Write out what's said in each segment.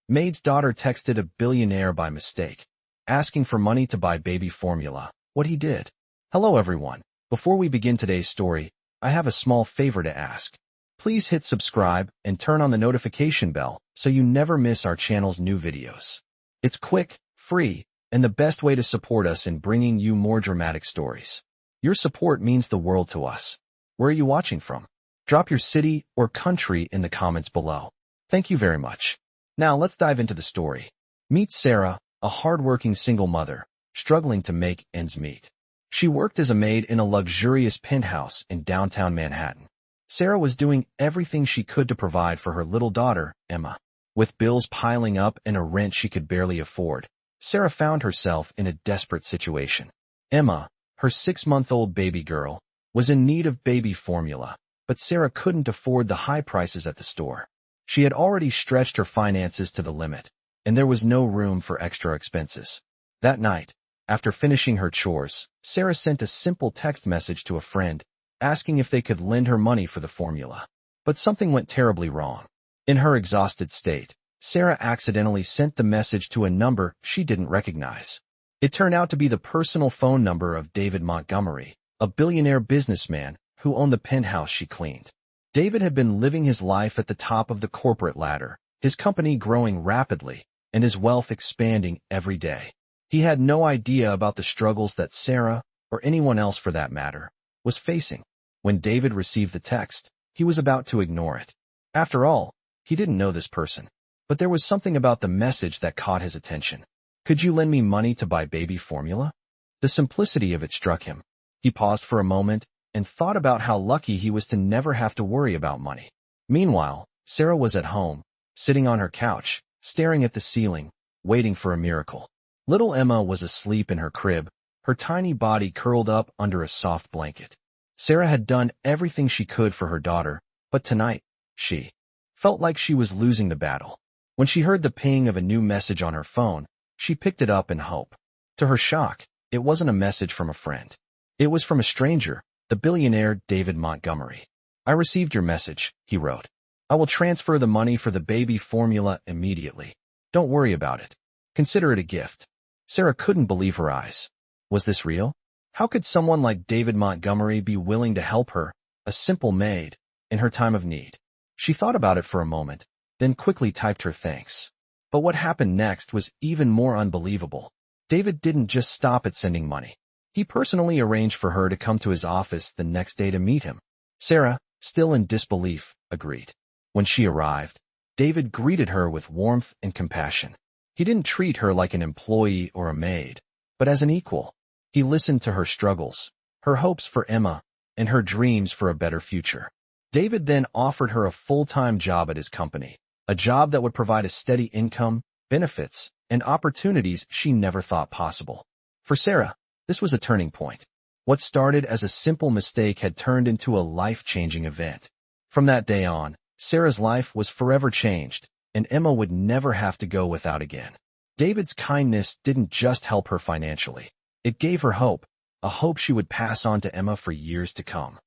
Maid's daughter texted a billionaire by mistake, asking for money to buy baby formula. What he did. Hello everyone. Before we begin today's story, I have a small favor to ask. Please hit subscribe and turn on the notification bell so you never miss our channel's new videos. It's quick, free, and the best way to support us in bringing you more dramatic stories. Your support means the world to us. Where are you watching from? Drop your city or country in the comments below. Thank you very much. Now let's dive into the story. Meet Sarah, a hardworking single mother, struggling to make ends meet. She worked as a maid in a luxurious penthouse in downtown Manhattan. Sarah was doing everything she could to provide for her little daughter, Emma. With bills piling up and a rent she could barely afford, Sarah found herself in a desperate situation. Emma, her 6-month-old baby girl, was in need of baby formula, but Sarah couldn't afford the high prices at the store. She had already stretched her finances to the limit, and there was no room for extra expenses. That night, after finishing her chores, Sarah sent a simple text message to a friend, asking if they could lend her money for the formula. But something went terribly wrong. In her exhausted state, Sarah accidentally sent the message to a number she didn't recognize. It turned out to be the personal phone number of David Montgomery, a billionaire businessman who owned the penthouse she cleaned. David had been living his life at the top of the corporate ladder, his company growing rapidly, and his wealth expanding every day. He had no idea about the struggles that Sarah, or anyone else for that matter, was facing. When David received the text, he was about to ignore it. After all, he didn't know this person. But there was something about the message that caught his attention. Could you lend me money to buy baby formula? The simplicity of it struck him. He paused for a moment and thought about how lucky he was to never have to worry about money. Meanwhile, Sarah was at home, sitting on her couch, staring at the ceiling, waiting for a miracle. Little Emma was asleep in her crib, her tiny body curled up under a soft blanket. Sarah had done everything she could for her daughter, but tonight, she felt like she was losing the battle. When she heard the ping of a new message on her phone, she picked it up in hope. To her shock, it wasn't a message from a friend. It was from a stranger, the billionaire David Montgomery. I received your message, he wrote. I will transfer the money for the baby formula immediately. Don't worry about it. Consider it a gift. Sarah couldn't believe her eyes. Was this real? How could someone like David Montgomery be willing to help her, a simple maid, in her time of need? She thought about it for a moment, then quickly typed her thanks. But what happened next was even more unbelievable. David didn't just stop at sending money. He personally arranged for her to come to his office the next day to meet him. Sarah, still in disbelief, agreed. When she arrived, David greeted her with warmth and compassion. He didn't treat her like an employee or a maid, but as an equal. He listened to her struggles, her hopes for Emma, and her dreams for a better future. David then offered her a full-time job at his company, a job that would provide a steady income, benefits, and opportunities she never thought possible. For Sarah, this was a turning point. What started as a simple mistake had turned into a life-changing event. From that day on, Sarah's life was forever changed, and Emma would never have to go without again. David's kindness didn't just help her financially. It gave her hope, a hope she would pass on to Emma for years to come.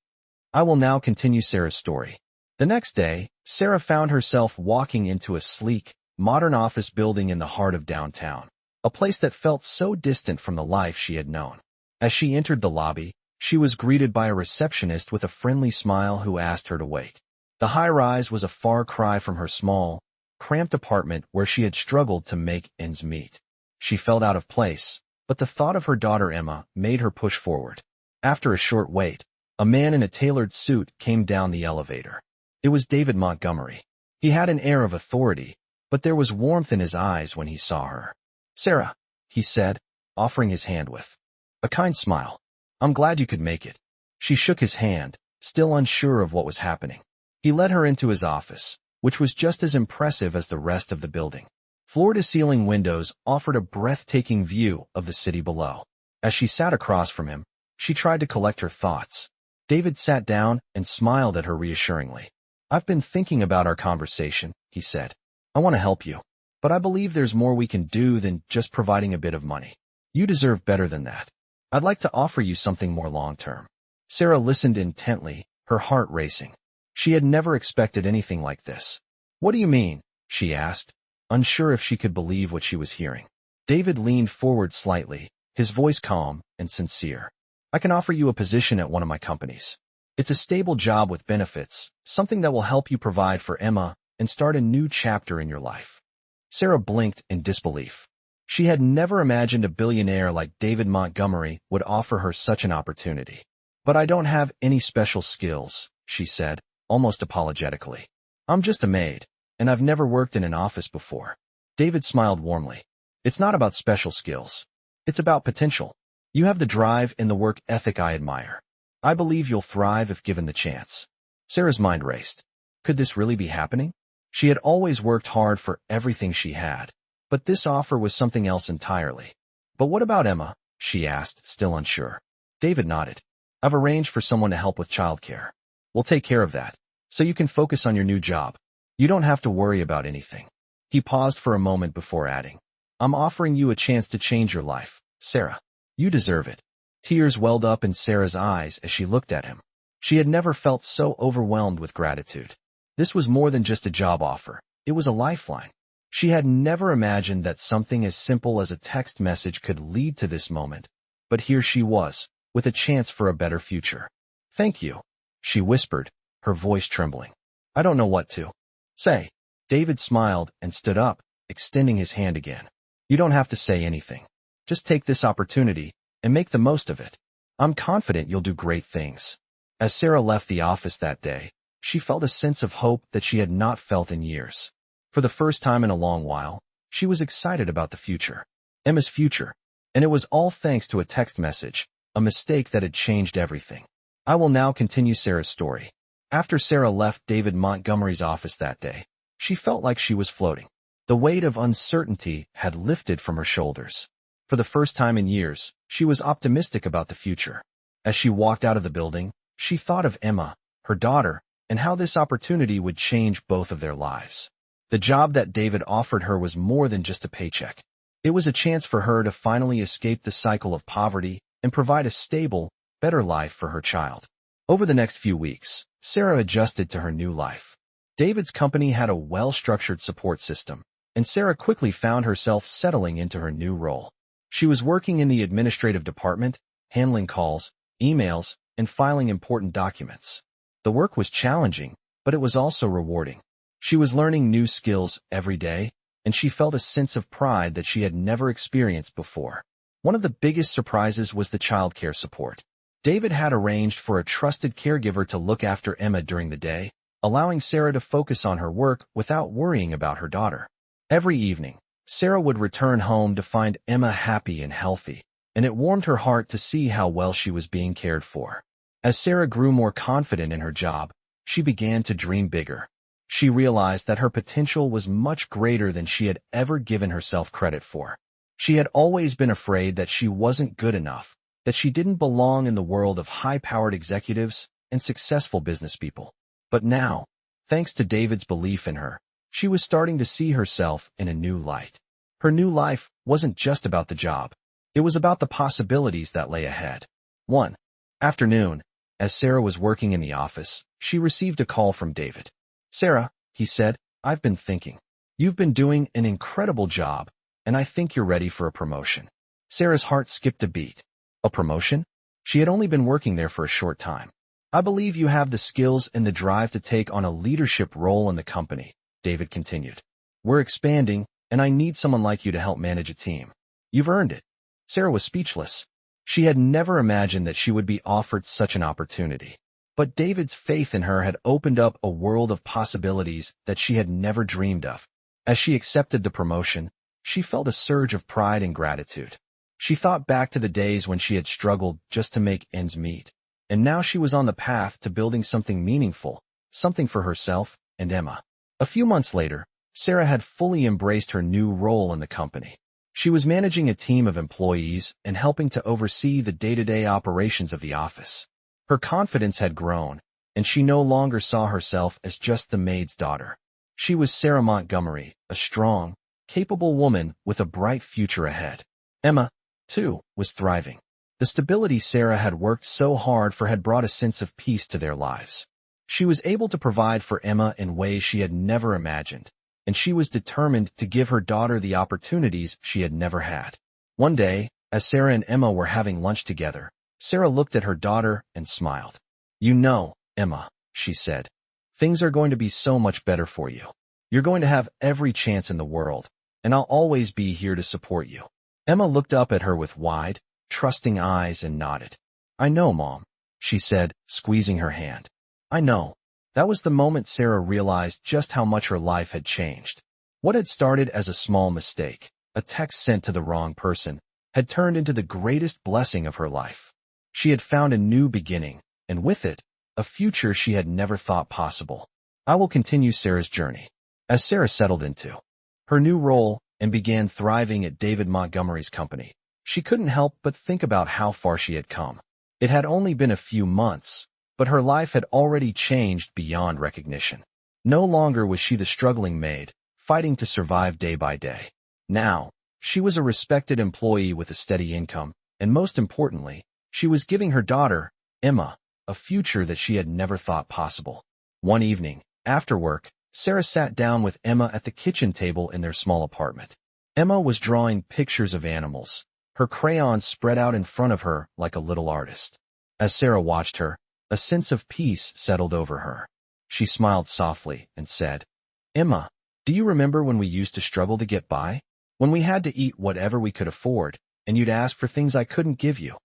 I will now continue Sarah's story. The next day, Sarah found herself walking into a sleek, modern office building in the heart of downtown, a place that felt so distant from the life she had known. As she entered the lobby, she was greeted by a receptionist with a friendly smile who asked her to wait. The high-rise was a far cry from her small, cramped apartment where she had struggled to make ends meet. She felt out of place, but the thought of her daughter Emma made her push forward. After a short wait, a man in a tailored suit came down the elevator. It was David Montgomery. He had an air of authority, but there was warmth in his eyes when he saw her. Sarah, he said, offering his hand with a kind smile. I'm glad you could make it. She shook his hand, still unsure of what was happening. He led her into his office, which was just as impressive as the rest of the building. Floor-to-ceiling windows offered a breathtaking view of the city below. As she sat across from him, she tried to collect her thoughts. David sat down and smiled at her reassuringly. I've been thinking about our conversation, he said. I want to help you, but I believe there's more we can do than just providing a bit of money. You deserve better than that. I'd like to offer you something more long-term. Sarah listened intently, her heart racing. She had never expected anything like this. What do you mean? She asked. unsure if she could believe what she was hearing. David leaned forward slightly, his voice calm and sincere. I can offer you a position at one of my companies. It's a stable job with benefits, something that will help you provide for Emma and start a new chapter in your life. Sarah blinked in disbelief. She had never imagined a billionaire like David Montgomery would offer her such an opportunity. But I don't have any special skills, she said, almost apologetically. I'm just a maid, and I've never worked in an office before. David smiled warmly. It's not about special skills. It's about potential. You have the drive and the work ethic I admire. I believe you'll thrive if given the chance. Sarah's mind raced. Could this really be happening? She had always worked hard for everything she had. But this offer was something else entirely. But what about Emma? She asked, still unsure. David nodded. I've arranged for someone to help with childcare. We'll take care of that, so you can focus on your new job. You don't have to worry about anything. He paused for a moment before adding, I'm offering you a chance to change your life, Sarah. You deserve it. Tears welled up in Sarah's eyes as she looked at him. She had never felt so overwhelmed with gratitude. This was more than just a job offer. It was a lifeline. She had never imagined that something as simple as a text message could lead to this moment. But here she was, with a chance for a better future. Thank you, she whispered, her voice trembling. I don't know what to say. David smiled and stood up, extending his hand again. You don't have to say anything. Just take this opportunity and make the most of it. I'm confident you'll do great things. As Sarah left the office that day, she felt a sense of hope that she had not felt in years. For the first time in a long while, she was excited about the future. Emma's future. And it was all thanks to a text message, a mistake that had changed everything. I will now continue Sarah's story. After Sarah left David Montgomery's office that day, she felt like she was floating. The weight of uncertainty had lifted from her shoulders. For the first time in years, she was optimistic about the future. As she walked out of the building, she thought of Emma, her daughter, and how this opportunity would change both of their lives. The job that David offered her was more than just a paycheck. It was a chance for her to finally escape the cycle of poverty and provide a stable, better life for her child. Over the next few weeks, Sarah adjusted to her new life. David's company had a well-structured support system, and Sarah quickly found herself settling into her new role. She was working in the administrative department, handling calls, emails, and filing important documents. The work was challenging, but it was also rewarding. She was learning new skills every day, and she felt a sense of pride that she had never experienced before. One of the biggest surprises was the childcare support. David had arranged for a trusted caregiver to look after Emma during the day, allowing Sarah to focus on her work without worrying about her daughter. Every evening, Sarah would return home to find Emma happy and healthy, and it warmed her heart to see how well she was being cared for. As Sarah grew more confident in her job, she began to dream bigger. She realized that her potential was much greater than she had ever given herself credit for. She had always been afraid that she wasn't good enough, that she didn't belong in the world of high-powered executives and successful businesspeople. But now, thanks to David's belief in her, she was starting to see herself in a new light. Her new life wasn't just about the job. It was about the possibilities that lay ahead. One afternoon, as Sarah was working in the office, she received a call from David. Sarah, he said, I've been thinking. You've been doing an incredible job, and I think you're ready for a promotion. Sarah's heart skipped a beat. A promotion? She had only been working there for a short time. I believe you have the skills and the drive to take on a leadership role in the company, David continued. We're expanding, and I need someone like you to help manage a team. You've earned it. Sarah was speechless. She had never imagined that she would be offered such an opportunity. But David's faith in her had opened up a world of possibilities that she had never dreamed of. As she accepted the promotion, she felt a surge of pride and gratitude. She thought back to the days when she had struggled just to make ends meet. And now she was on the path to building something meaningful, something for herself and Emma. A few months later, Sarah had fully embraced her new role in the company. She was managing a team of employees and helping to oversee the day-to-day operations of the office. Her confidence had grown, and she no longer saw herself as just the maid's daughter. She was Sarah Montgomery, a strong, capable woman with a bright future ahead. Emma, too, was thriving. The stability Sarah had worked so hard for had brought a sense of peace to their lives. She was able to provide for Emma in ways she had never imagined, and she was determined to give her daughter the opportunities she had never had. One day, as Sarah and Emma were having lunch together, Sarah looked at her daughter and smiled. "You know, Emma," she said, "things are going to be so much better for you. You're going to have every chance in the world, and I'll always be here to support you." Emma looked up at her with wide, trusting eyes and nodded. "I know, Mom," she said, squeezing her hand. "I know." That was the moment Sarah realized just how much her life had changed. What had started as a small mistake, a text sent to the wrong person, had turned into the greatest blessing of her life. She had found a new beginning, and with it, a future she had never thought possible. I will continue Sarah's journey. As Sarah settled into her new role and began thriving at David Montgomery's company, she couldn't help but think about how far she had come. It had only been a few months, but her life had already changed beyond recognition. No longer was she the struggling maid, fighting to survive day by day. Now, she was a respected employee with a steady income, and most importantly, she was giving her daughter, Emma, a future that she had never thought possible. One evening, after work, Sarah sat down with Emma at the kitchen table in their small apartment. Emma was drawing pictures of animals, her crayons spread out in front of her like a little artist. As Sarah watched her, a sense of peace settled over her. She smiled softly and said, "Emma, do you remember when we used to struggle to get by? When we had to eat whatever we could afford, and you'd ask for things I couldn't give you?"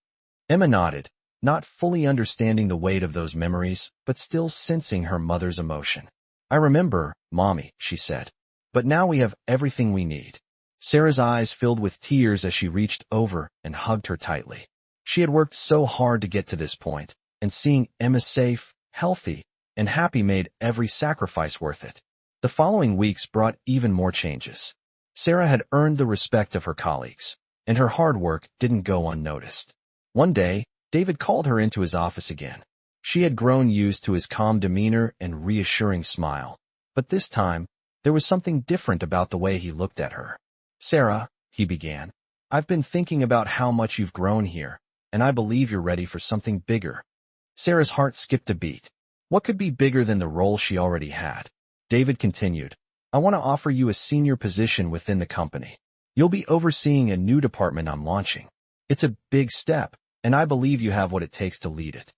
Emma nodded, not fully understanding the weight of those memories, but still sensing her mother's emotion. "I remember, Mommy," she said. "But now we have everything we need." Sarah's eyes filled with tears as she reached over and hugged her tightly. She had worked so hard to get to this point, and seeing Emma safe, healthy, and happy made every sacrifice worth it. The following weeks brought even more changes. Sarah had earned the respect of her colleagues, and her hard work didn't go unnoticed. One day, David called her into his office again. She had grown used to his calm demeanor and reassuring smile, but this time, there was something different about the way he looked at her. "Sarah," he began, "I've been thinking about how much you've grown here, and I believe you're ready for something bigger." Sarah's heart skipped a beat. What could be bigger than the role she already had? David continued, "I want to offer you a senior position within the company. You'll be overseeing a new department I'm launching. It's a big step, and I believe you have what it takes to lead it."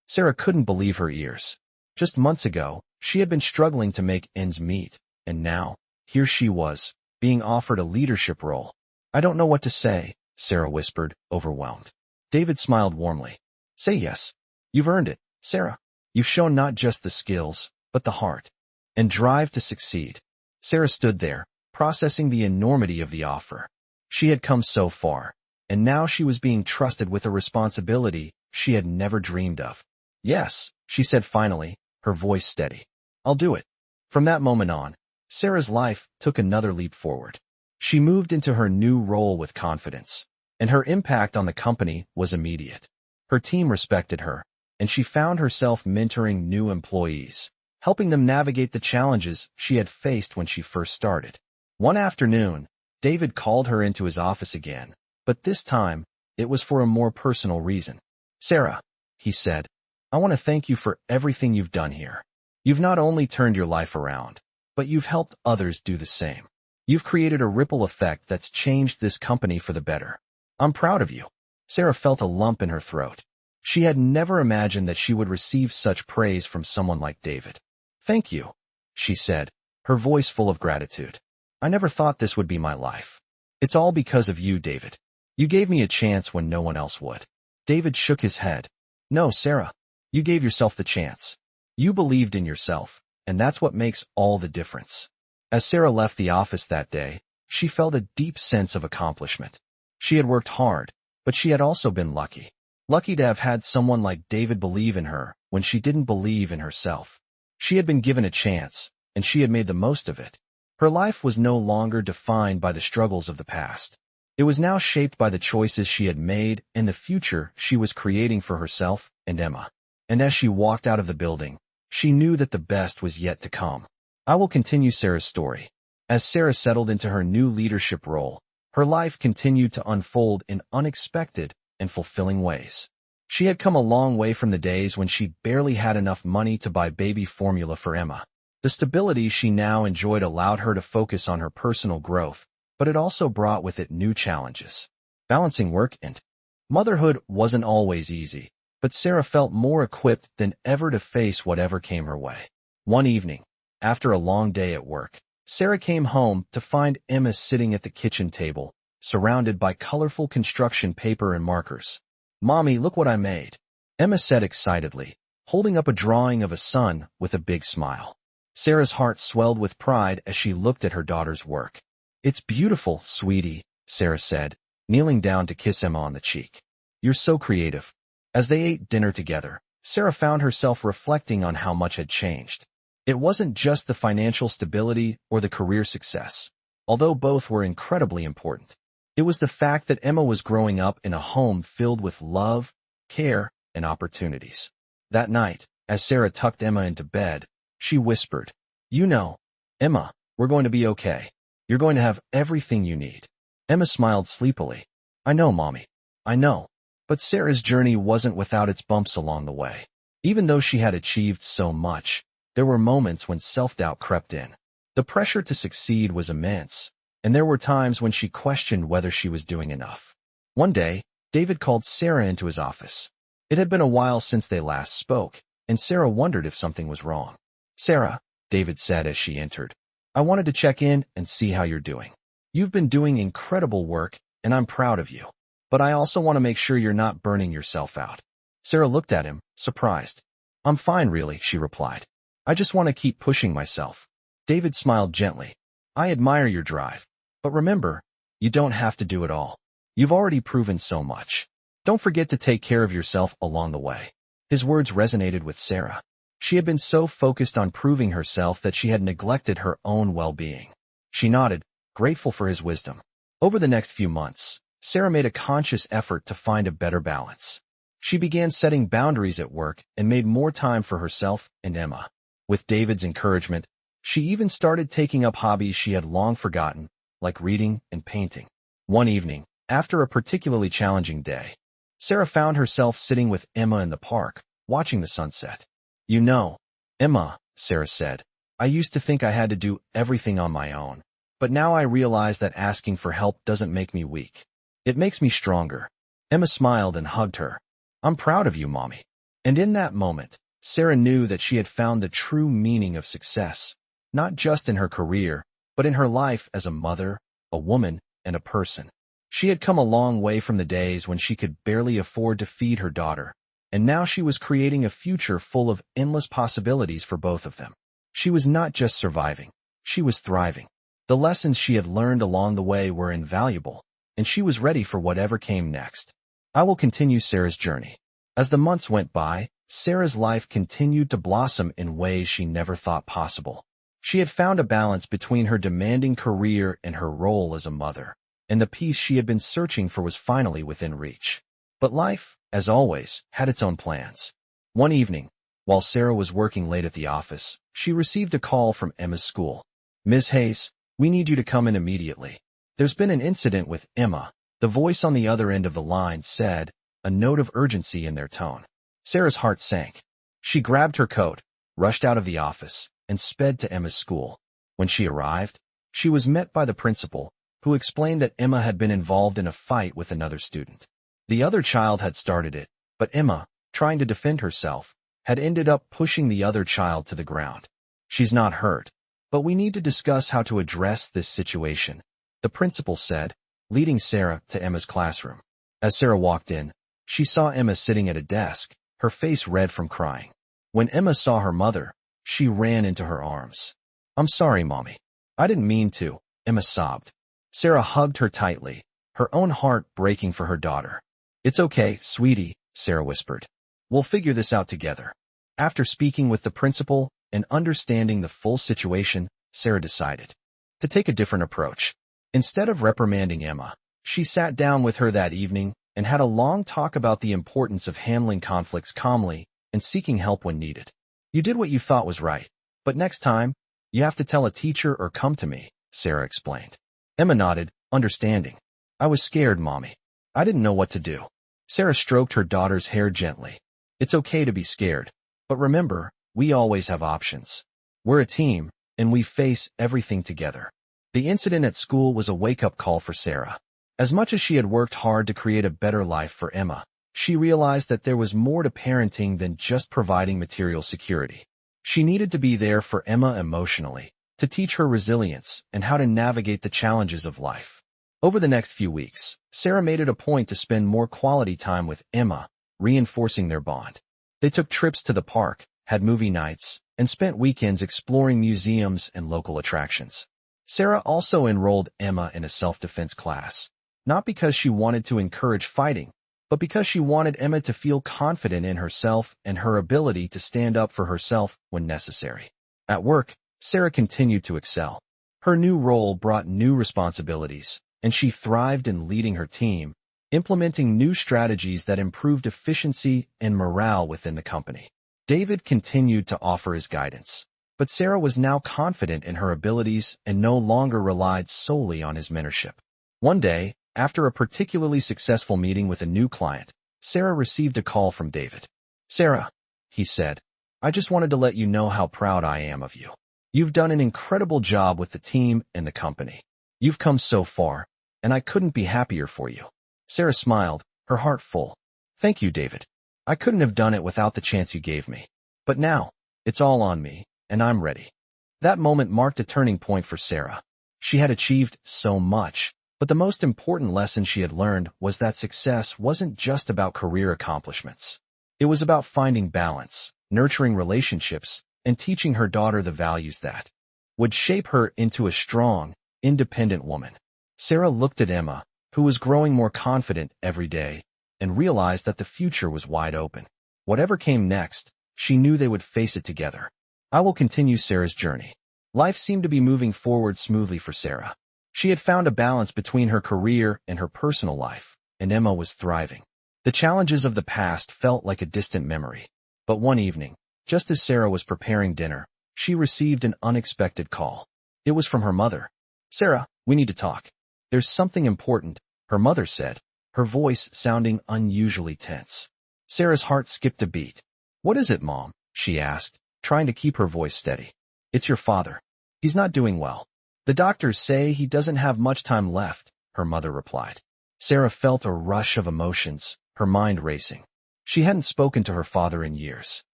Sarah couldn't believe her ears. Just months ago, she had been struggling to make ends meet, and now, here she was, being offered a leadership role. "I don't know what to say," Sarah whispered, overwhelmed. David smiled warmly. "Say yes. You've earned it, Sarah. You've shown not just the skills, but the heart and drive to succeed." Sarah stood there, processing the enormity of the offer. She had come so far, and now she was being trusted with a responsibility she had never dreamed of. "Yes," she said finally, her voice steady. "I'll do it." From that moment on, Sarah's life took another leap forward. She moved into her new role with confidence, and her impact on the company was immediate. Her team respected her, and she found herself mentoring new employees, helping them navigate the challenges she had faced when she first started. One afternoon, David called her into his office again, but this time, it was for a more personal reason. "Sarah," he said, "I want to thank you for everything you've done here. You've not only turned your life around, but you've helped others do the same. You've created a ripple effect that's changed this company for the better. I'm proud of you." Sarah felt a lump in her throat. She had never imagined that she would receive such praise from someone like David. "Thank you," she said, her voice full of gratitude. "I never thought this would be my life. It's all because of you, David. You gave me a chance when no one else would." David shook his head. "No, Sarah, you gave yourself the chance. You believed in yourself, and that's what makes all the difference." As Sarah left the office that day, she felt a deep sense of accomplishment. She had worked hard, but she had also been lucky. Lucky to have had someone like David believe in her when she didn't believe in herself. She had been given a chance, and she had made the most of it. Her life was no longer defined by the struggles of the past. It was now shaped by the choices she had made and the future she was creating for herself and Emma. And as she walked out of the building, she knew that the best was yet to come. I will continue Sarah's story. As Sarah settled into her new leadership role, her life continued to unfold in unexpected and fulfilling ways. She had come a long way from the days when she barely had enough money to buy baby formula for Emma. The stability she now enjoyed allowed her to focus on her personal growth, but it also brought with it new challenges. Balancing work and motherhood wasn't always easy, but Sarah felt more equipped than ever to face whatever came her way. One evening, after a long day at work, Sarah came home to find Emma sitting at the kitchen table, surrounded by colorful construction paper and markers. "Mommy, look what I made," Emma said excitedly, holding up a drawing of a sun with a big smile. Sarah's heart swelled with pride as she looked at her daughter's work. "It's beautiful, sweetie," Sarah said, kneeling down to kiss Emma on the cheek. "You're so creative." As they ate dinner together, Sarah found herself reflecting on how much had changed. It wasn't just the financial stability or the career success, although both were incredibly important. It was the fact that Emma was growing up in a home filled with love, care, and opportunities. That night, as Sarah tucked Emma into bed, she whispered, "You know, Emma, we're going to be okay. You're going to have everything you need." Emma smiled sleepily. "I know, Mommy. I know." But Sarah's journey wasn't without its bumps along the way. Even though she had achieved so much, there were moments when self-doubt crept in. The pressure to succeed was immense, and there were times when she questioned whether she was doing enough. One day, David called Sarah into his office. It had been a while since they last spoke, and Sarah wondered if something was wrong. "Sarah," David said as she entered, "I wanted to check in and see how you're doing. You've been doing incredible work, and I'm proud of you. But I also want to make sure you're not burning yourself out." Sarah looked at him, surprised. "I'm fine, really," she replied. "I just want to keep pushing myself." David smiled gently. "I admire your drive. But remember, you don't have to do it all. You've already proven so much. Don't forget to take care of yourself along the way." His words resonated with Sarah. She had been so focused on proving herself that she had neglected her own well-being. She nodded, grateful for his wisdom. Over the next few months, Sarah made a conscious effort to find a better balance. She began setting boundaries at work and made more time for herself and Emma. With David's encouragement, she even started taking up hobbies she had long forgotten, like reading and painting. One evening, after a particularly challenging day, Sarah found herself sitting with Emma in the park, watching the sunset. "You know, Emma," Sarah said, "I used to think I had to do everything on my own, but now I realize that asking for help doesn't make me weak. It makes me stronger." Emma smiled and hugged her. "I'm proud of you, Mommy." And in that moment, Sarah knew that she had found the true meaning of success, not just in her career, but in her life as a mother, a woman, and a person. She had come a long way from the days when she could barely afford to feed her daughter, and now she was creating a future full of endless possibilities for both of them. She was not just surviving, she was thriving. The lessons she had learned along the way were invaluable, and she was ready for whatever came next. I will continue Sarah's journey. As the months went by, Sarah's life continued to blossom in ways she never thought possible. She had found a balance between her demanding career and her role as a mother, and the peace she had been searching for was finally within reach. But life, as always, had its own plans. One evening, while Sarah was working late at the office, she received a call from Emma's school. "Ms. Hayes, we need you to come in immediately. There's been an incident with Emma," the voice on the other end of the line said, a note of urgency in their tone. Sarah's heart sank. She grabbed her coat, rushed out of the office, and sped to Emma's school. When she arrived, she was met by the principal, who explained that Emma had been involved in a fight with another student. The other child had started it, but Emma, trying to defend herself, had ended up pushing the other child to the ground. "She's not hurt, but we need to discuss how to address this situation," the principal said, leading Sarah to Emma's classroom. As Sarah walked in, she saw Emma sitting at a desk, her face red from crying. When Emma saw her mother, she ran into her arms. "I'm sorry, Mommy. I didn't mean to," Emma sobbed. Sarah hugged her tightly, her own heart breaking for her daughter. "It's okay, sweetie," Sarah whispered. "We'll figure this out together." After speaking with the principal and understanding the full situation, Sarah decided to take a different approach. Instead of reprimanding Emma, she sat down with her that evening and had a long talk about the importance of handling conflicts calmly and seeking help when needed. "You did what you thought was right, but next time, you have to tell a teacher or come to me," Sarah explained. Emma nodded, understanding. "I was scared, Mommy. I didn't know what to do." Sarah stroked her daughter's hair gently. "It's okay to be scared, but remember, we always have options. We're a team, and we face everything together. The incident at school was a wake-up call for Sarah. As much as she had worked hard to create a better life for Emma, she realized that there was more to parenting than just providing material security. She needed to be there for Emma emotionally, to teach her resilience and how to navigate the challenges of life. Over the next few weeks, Sarah made it a point to spend more quality time with Emma, reinforcing their bond. They took trips to the park, had movie nights, and spent weekends exploring museums and local attractions. Sarah also enrolled Emma in a self-defense class, not because she wanted to encourage fighting, but because she wanted Emma to feel confident in herself and her ability to stand up for herself when necessary. At work, Sarah continued to excel. Her new role brought new responsibilities, and she thrived in leading her team, implementing new strategies that improved efficiency and morale within the company. David continued to offer his guidance, but Sarah was now confident in her abilities and no longer relied solely on his mentorship. One day, after a particularly successful meeting with a new client, Sarah received a call from David. "Sarah," he said, "I just wanted to let you know how proud I am of you. You've done an incredible job with the team and the company. You've come so far, and I couldn't be happier for you." Sarah smiled, her heart full. "Thank you, David. I couldn't have done it without the chance you gave me. But now, it's all on me, and I'm ready." That moment marked a turning point for Sarah. She had achieved so much, but the most important lesson she had learned was that success wasn't just about career accomplishments. It was about finding balance, nurturing relationships, and teaching her daughter the values that would shape her into a strong, independent woman. Sarah looked at Emma, who was growing more confident every day, and realized that the future was wide open. Whatever came next, she knew they would face it together. I will continue Sarah's journey. Life seemed to be moving forward smoothly for Sarah. She had found a balance between her career and her personal life, and Emma was thriving. The challenges of the past felt like a distant memory. But one evening, just as Sarah was preparing dinner, she received an unexpected call. It was from her mother. "Sarah, we need to talk. There's something important," her mother said, her voice sounding unusually tense. Sarah's heart skipped a beat. "What is it, Mom?" she asked, trying to keep her voice steady. "It's your father. He's not doing well. The doctors say he doesn't have much time left," her mother replied. Sarah felt a rush of emotions, her mind racing. She hadn't spoken to her father in years.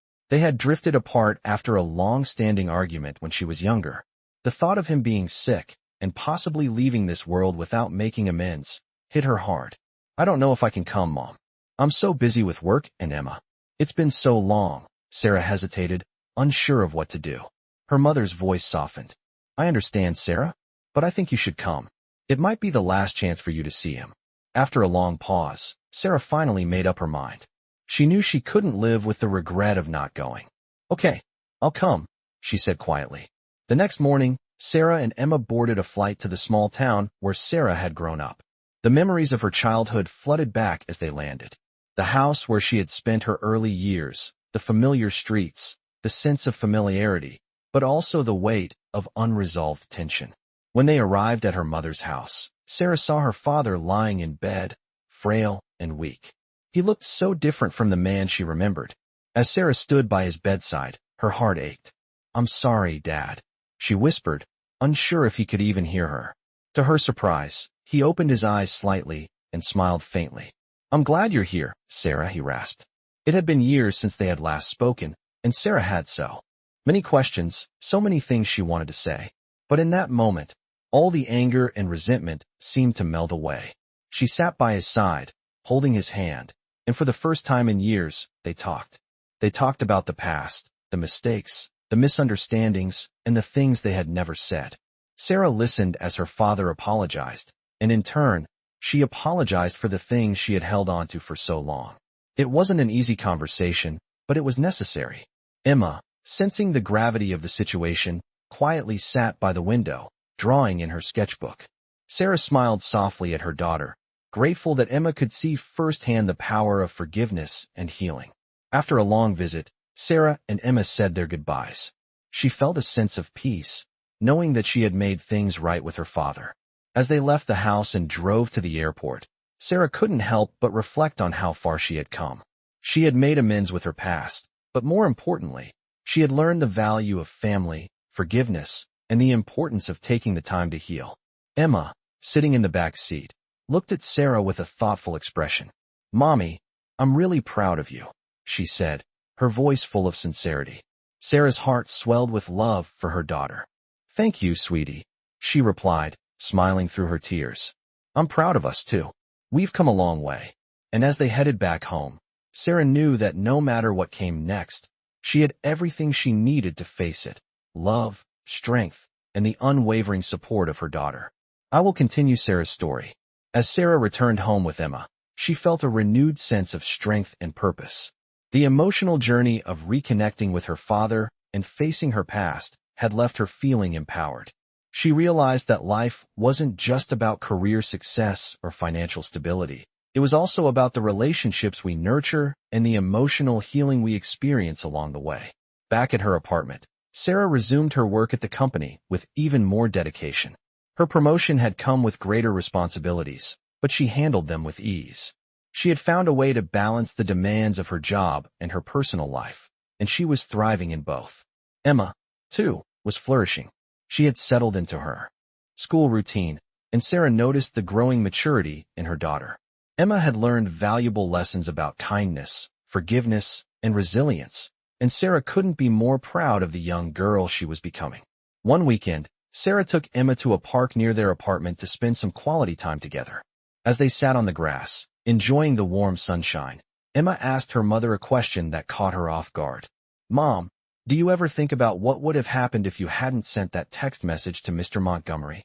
They had drifted apart after a long-standing argument when she was younger. The thought of him being sick and possibly leaving this world without making amends hit her hard. "I don't know if I can come, Mom. I'm so busy with work and Emma." "It's been so long," Sarah hesitated, unsure of what to do. Her mother's voice softened. "I understand, Sarah, but I think you should come. It might be the last chance for you to see him." After a long pause, Sarah finally made up her mind. She knew she couldn't live with the regret of not going. "Okay, I'll come," she said quietly. The next morning, Sarah and Emma boarded a flight to the small town where Sarah had grown up. The memories of her childhood flooded back as they landed. The house where she had spent her early years, the familiar streets, the sense of familiarity, but also the weight of unresolved tension. When they arrived at her mother's house, Sarah saw her father lying in bed, frail and weak. He looked so different from the man she remembered. As Sarah stood by his bedside, her heart ached. "I'm sorry, Dad," she whispered, unsure if he could even hear her. To her surprise, he opened his eyes slightly and smiled faintly. "I'm glad you're here, Sarah," he rasped. It had been years since they had last spoken, and Sarah had so many questions, so many things she wanted to say. But in that moment, all the anger and resentment seemed to melt away. She sat by his side, holding his hand, and for the first time in years, they talked. They talked about the past, the mistakes, the misunderstandings, and the things they had never said. Sarah listened as her father apologized, and in turn, she apologized for the things she had held onto for so long. It wasn't an easy conversation, but it was necessary. Emma, sensing the gravity of the situation, quietly sat by the window, drawing in her sketchbook. Sarah smiled softly at her daughter, grateful that Emma could see firsthand the power of forgiveness and healing. After a long visit, Sarah and Emma said their goodbyes. She felt a sense of peace, knowing that she had made things right with her father. As they left the house and drove to the airport, Sarah couldn't help but reflect on how far she had come. She had made amends with her past, but more importantly, she had learned the value of family, forgiveness, and the importance of taking the time to heal. Emma, sitting in the back seat, looked at Sarah with a thoughtful expression. "Mommy, I'm really proud of you," she said, her voice full of sincerity. Sarah's heart swelled with love for her daughter. "Thank you, sweetie," she replied, smiling through her tears. "I'm proud of us, too. We've come a long way." And as they headed back home, Sarah knew that no matter what came next, she had everything she needed to face it: love, strength, and the unwavering support of her daughter. I will continue Sarah's story. As Sarah returned home with Emma, she felt a renewed sense of strength and purpose. The emotional journey of reconnecting with her father and facing her past had left her feeling empowered. She realized that life wasn't just about career success or financial stability. It was also about the relationships we nurture and the emotional healing we experience along the way. Back at her apartment, Sarah resumed her work at the company with even more dedication. Her promotion had come with greater responsibilities, but she handled them with ease. She had found a way to balance the demands of her job and her personal life, and she was thriving in both. Emma, too, was flourishing. She had settled into her school routine, and Sarah noticed the growing maturity in her daughter. Emma had learned valuable lessons about kindness, forgiveness, and resilience, and Sarah couldn't be more proud of the young girl she was becoming. One weekend, Sarah took Emma to a park near their apartment to spend some quality time together. As they sat on the grass, enjoying the warm sunshine, Emma asked her mother a question that caught her off guard. "Mom, do you ever think about what would have happened if you hadn't sent that text message to Mr. Montgomery?"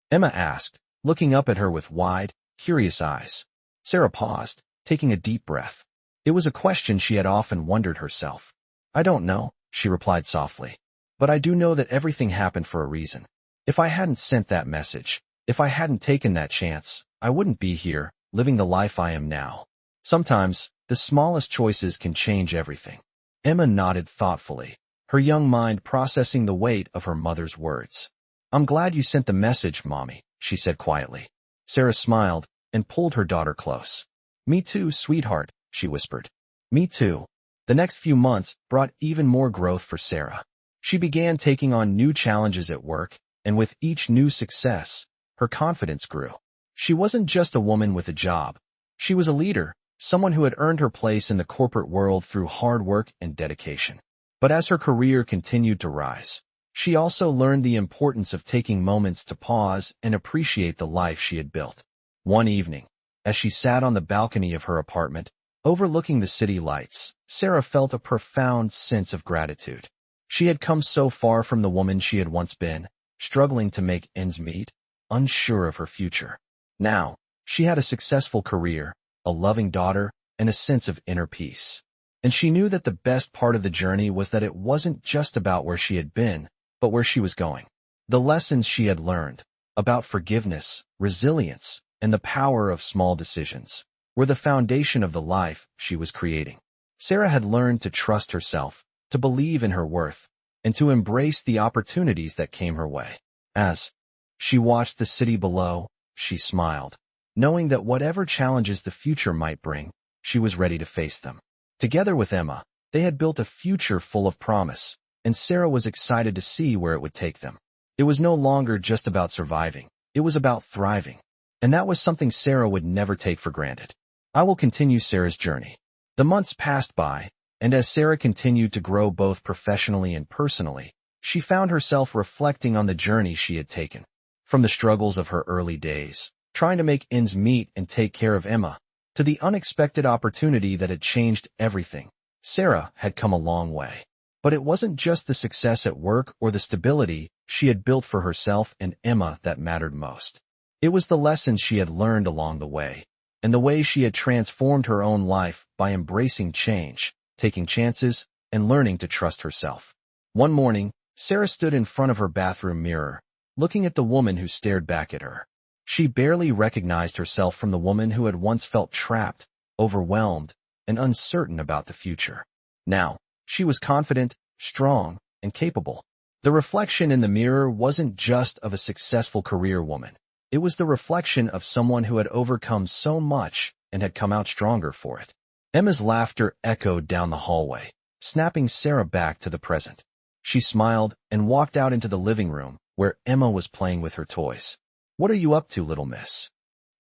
Emma asked, looking up at her with wide, curious eyes. Sarah paused, taking a deep breath. It was a question she had often wondered herself. "I don't know," she replied softly. "But I do know that everything happened for a reason. If I hadn't sent that message, if I hadn't taken that chance, I wouldn't be here, living the life I am now." Sometimes, the smallest choices can change everything. Emma nodded thoughtfully, her young mind processing the weight of her mother's words. "I'm glad you sent the message, Mommy," she said quietly. Sarah smiled and pulled her daughter close. "Me too, sweetheart," she whispered. "Me too." The next few months brought even more growth for Sarah. She began taking on new challenges at work, and with each new success, her confidence grew. She wasn't just a woman with a job. She was a leader, someone who had earned her place in the corporate world through hard work and dedication. But as her career continued to rise, she also learned the importance of taking moments to pause and appreciate the life she had built. One evening, as she sat on the balcony of her apartment, overlooking the city lights, Sarah felt a profound sense of gratitude. She had come so far from the woman she had once been, struggling to make ends meet, unsure of her future. Now, she had a successful career, a loving daughter, and a sense of inner peace. And she knew that the best part of the journey was that it wasn't just about where she had been, but where she was going. The lessons she had learned about forgiveness, resilience, and the power of small decisions were the foundation of the life she was creating. Sarah had learned to trust herself, to believe in her worth, and to embrace the opportunities that came her way. As she watched the city below, she smiled, knowing that whatever challenges the future might bring, she was ready to face them. Together with Emma, they had built a future full of promise, and Sarah was excited to see where it would take them. It was no longer just about surviving, it was about thriving. And that was something Sarah would never take for granted. I will continue Sarah's journey. The months passed by, and as Sarah continued to grow both professionally and personally, she found herself reflecting on the journey she had taken. From the struggles of her early days, trying to make ends meet and take care of Emma, to the unexpected opportunity that had changed everything, Sarah had come a long way. But it wasn't just the success at work or the stability she had built for herself and Emma that mattered most. It was the lessons she had learned along the way, and the way she had transformed her own life by embracing change, taking chances, and learning to trust herself. One morning, Sarah stood in front of her bathroom mirror, looking at the woman who stared back at her. She barely recognized herself from the woman who had once felt trapped, overwhelmed, and uncertain about the future. Now, she was confident, strong, and capable. The reflection in the mirror wasn't just of a successful career woman. It was the reflection of someone who had overcome so much and had come out stronger for it. Emma's laughter echoed down the hallway, snapping Sarah back to the present. She smiled and walked out into the living room, where Emma was playing with her toys. "What are you up to, little miss?"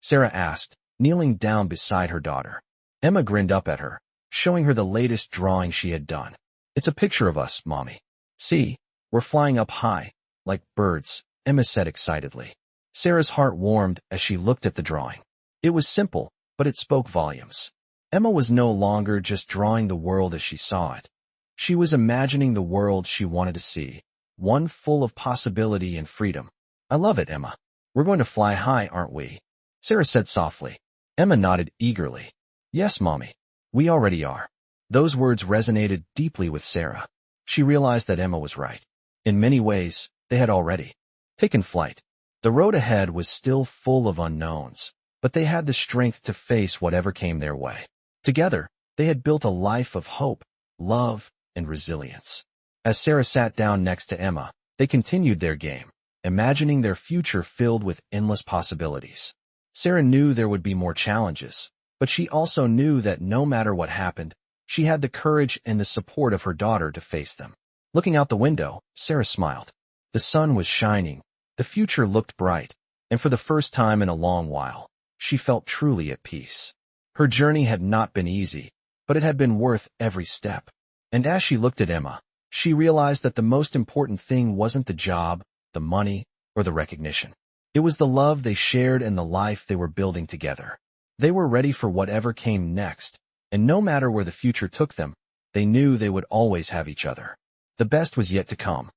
Sarah asked, kneeling down beside her daughter. Emma grinned up at her, showing her the latest drawing she had done. "It's a picture of us, Mommy. See, we're flying up high, like birds," Emma said excitedly. Sarah's heart warmed as she looked at the drawing. It was simple, but it spoke volumes. Emma was no longer just drawing the world as she saw it. She was imagining the world she wanted to see, one full of possibility and freedom. "I love it, Emma. We're going to fly high, aren't we?" Sarah said softly. Emma nodded eagerly. "Yes, Mommy. We already are." Those words resonated deeply with Sarah. She realized that Emma was right. In many ways, they had already taken flight. The road ahead was still full of unknowns, but they had the strength to face whatever came their way. Together, they had built a life of hope, love, and resilience. As Sarah sat down next to Emma, they continued their game, imagining their future filled with endless possibilities. Sarah knew there would be more challenges, but she also knew that no matter what happened, she had the courage and the support of her daughter to face them. Looking out the window, Sarah smiled. The sun was shining, the future looked bright, and for the first time in a long while, she felt truly at peace. Her journey had not been easy, but it had been worth every step. And as she looked at Emma, she realized that the most important thing wasn't the job, the money, or the recognition. It was the love they shared and the life they were building together. They were ready for whatever came next, and no matter where the future took them, they knew they would always have each other. The best was yet to come.